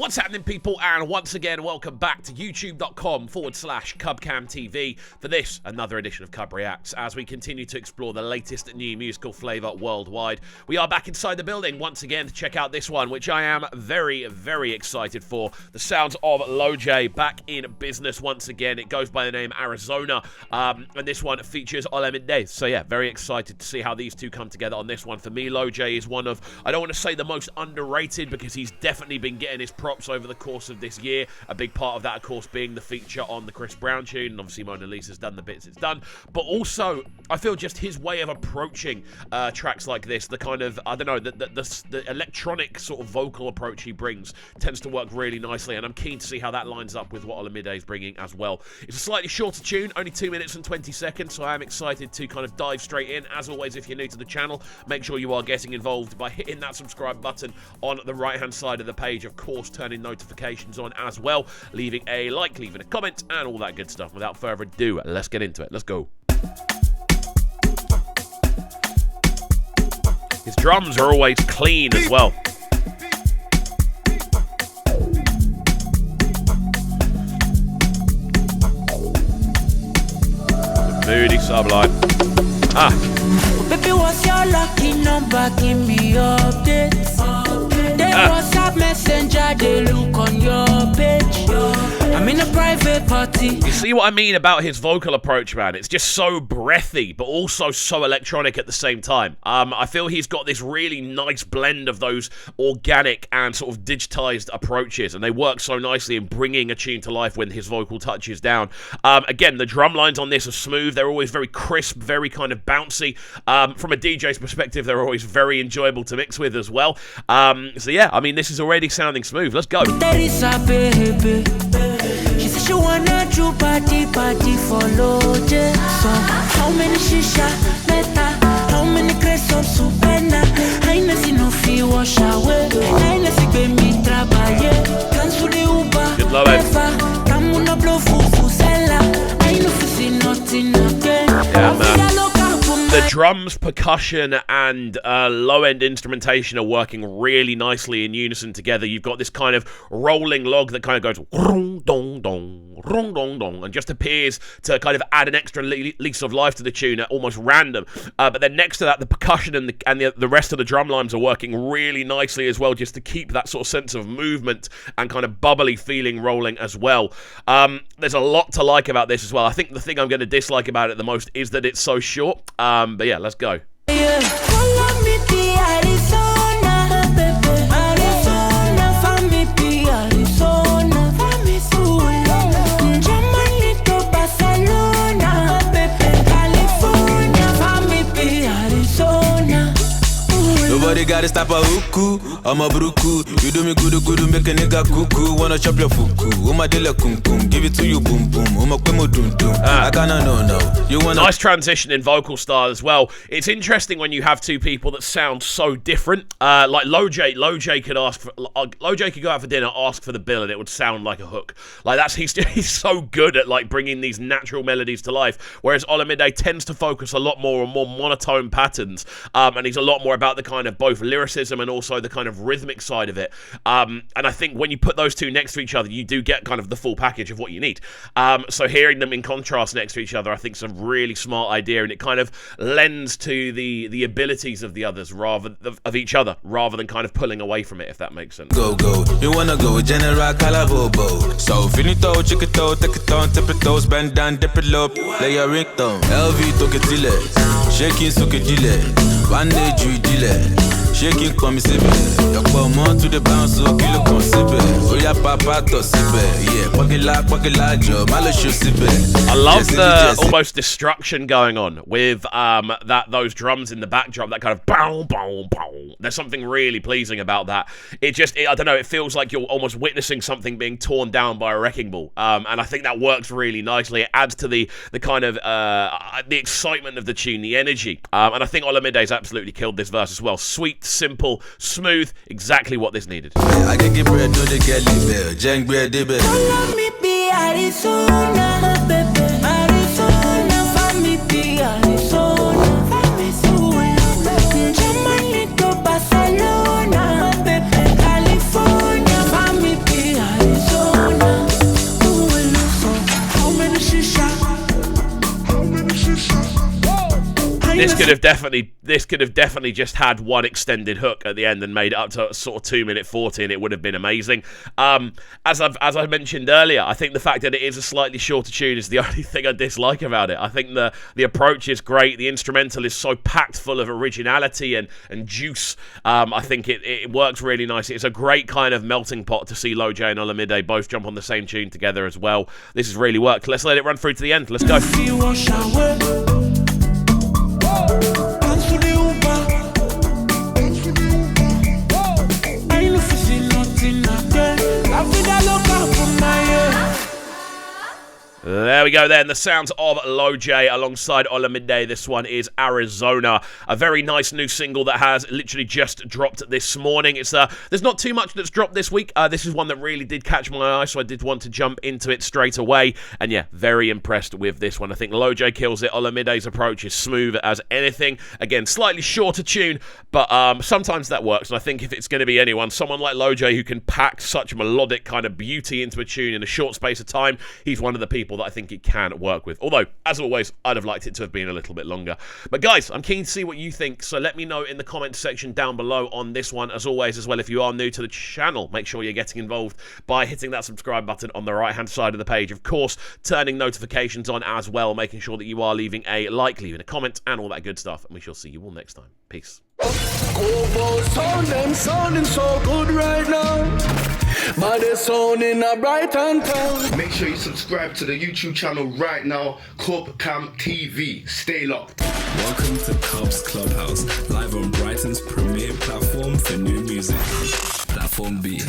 What's happening, people? And once again, welcome back to youtube.com/CubCamTV for this, another edition of CUBREACTS, as we continue to explore the latest new musical flavour worldwide. We are back inside the building once again to check out this one, which I am very, very excited for. The sounds of Lojay back in business once again. It goes by the name Arizona, and this one features Olamide. So yeah, very excited to see how these two come together on this one. For me, Lojay is one of, I don't want to say the most underrated, because he's definitely been getting his props over the course of this year. A big part of that, of course, being the feature on the Chris Brown tune, and obviously Mona Lisa's done the bits it's done. But also, I feel just his way of approaching tracks like this, the kind of, I don't know, the electronic sort of vocal approach he brings tends to work really nicely, and I'm keen to see how that lines up with what Olamide is bringing as well. It's a slightly shorter tune, only 2 minutes and 20 seconds, so I am excited to kind of dive straight in. As always, if you're new to the channel, make sure you are getting involved by hitting that subscribe button on the right-hand side of the page. Of course, turning notifications on as well, leaving a like, leaving a comment, and all that good stuff. Without further ado, let's get into it. Let's go. His drums are always clean as well. Moody Sublime. Baby, what's your lucky number? Give me updates. They WhatsApp messenger, they look on your page. I'm in a private party. You see what I mean about his vocal approach, man? It's just so breathy, but also so electronic at the same time. I feel he's got this really nice blend of those organic and sort of digitized approaches, and they work so nicely in bringing a tune to life when his vocal touches down. Again, the drum lines on this are smooth. They're always very crisp, very kind of bouncy. From a DJ's perspective, they're always very enjoyable to mix with as well. So yeah, I mean, this is already sounding smooth. Let's go. There is a baby. She said she wanna do party for Lojay. So how many shisha meta? How many crates of supena? I know see no fee wash away. I know see baby trabaye. Cancel the Uber. Good luck, man. Come on, blow fufuzela. I know see nothing again. Yeah, man. The drums, percussion, and low-end instrumentation are working really nicely in unison together. You've got this kind of rolling log that kind of goes rung dong dong, rung dong dong, and just appears to kind of add an extra lease of life to the tune, almost random. But then next to that, the percussion and the rest of the drum lines are working really nicely as well, just to keep that sort of sense of movement and kind of bubbly feeling rolling as well. There's a lot to like about this as well. I think the thing I'm going to dislike about it the most is that it's so short. But yeah, let's go. Nobody gotta stop a huku, I'm a bruku. You do me good, make a nigga cuckoo. Wanna chop your fuku, Uma dele kum kum. Give it to you, boom boom. Uma kwemo dum dum. I kinda know. You wanna nice transition in vocal style as well. It's interesting when you have two people that sound so different. Like Lojay could Lojay could go out for dinner, ask for the bill, and it would sound like a hook. Like he's so good at like bringing these natural melodies to life. Whereas Olamide tends to focus a lot more on more monotone patterns, and he's a lot more about the kind of both lyricism and also the kind of rhythmic side of it. And I think when you put those two next to each other, you do get kind of the full package of what you need. So hearing them in contrast next to each other, I think is a really smart idea, and it kind of lends to the abilities of the others of each other, rather than kind of pulling away from it, if that makes sense. Go, you wanna go, General Calabobo. So finito, chick it out, take it on, tip it toes, bend down, dip it low, play your ringtone. LV took it till it, shaking so que dile, one day you dile. Shaking come sibe, your come to the bounce so kilo come sibe. Oh yeah, papa to sibe, yeah. Pakila jo, malo show sibe. I love the almost destruction going on with those drums in the backdrop. That kind of bow bow bow. There's something really pleasing about that. I don't know. It feels like you're almost witnessing something being torn down by a wrecking ball. And I think that works really nicely. It adds to the kind of the excitement of the tune, the energy. And I think Olamide's absolutely killed this verse as well. Sweet, simple, smooth, exactly what this needed. I can give bread to the Kelly Bell, Jang bread, baby. Arizona, baby. Arizona, family, Arizona, family, Germany to Barcelona, baby. California, family, This could have definitely just had one extended hook at the end and made it up to sort of 2:40, and it would have been amazing. As I mentioned earlier, I think the fact that it is a slightly shorter tune is the only thing I dislike about it. I think the approach is great. The instrumental is so packed full of originality and juice. I think it works really nicely. It's a great kind of melting pot to see Lojay and Olamide both jump on the same tune together as well. This has really worked. Let's let it run through to the end. Let's go. There we go then, the sounds of Lojay alongside Olamide. This one is Arizona, a very nice new single that has literally just dropped this morning. There's not too much that's dropped this week. This is one that really did catch my eye, so I did want to jump into it straight away. And yeah, very impressed with this one. I think Lojay kills it. Olamide's approach is smooth as anything. Again, slightly shorter tune, but sometimes that works. And I think if it's going to be anyone, someone like Lojay who can pack such melodic kind of beauty into a tune in a short space of time, he's one of the people that I think it can work with. Although, as always, I'd have liked it to have been a little bit longer. But guys, I'm keen to see what you think, so let me know in the comments section down below on this one. As always, as well, if you are new to the channel, make sure you're getting involved by hitting that subscribe button on the right-hand side of the page. Of course, turning notifications on as well, making sure that you are leaving a like, leaving a comment, and all that good stuff. And we shall see you all next time. Peace. Sounding so good right now. But they're sounding a bright and town. Make sure you subscribe to the YouTube channel right now, Cam TV. Stay locked. Welcome to Cubs Clubhouse, live on Brighton's premier platform for new music. Platform B.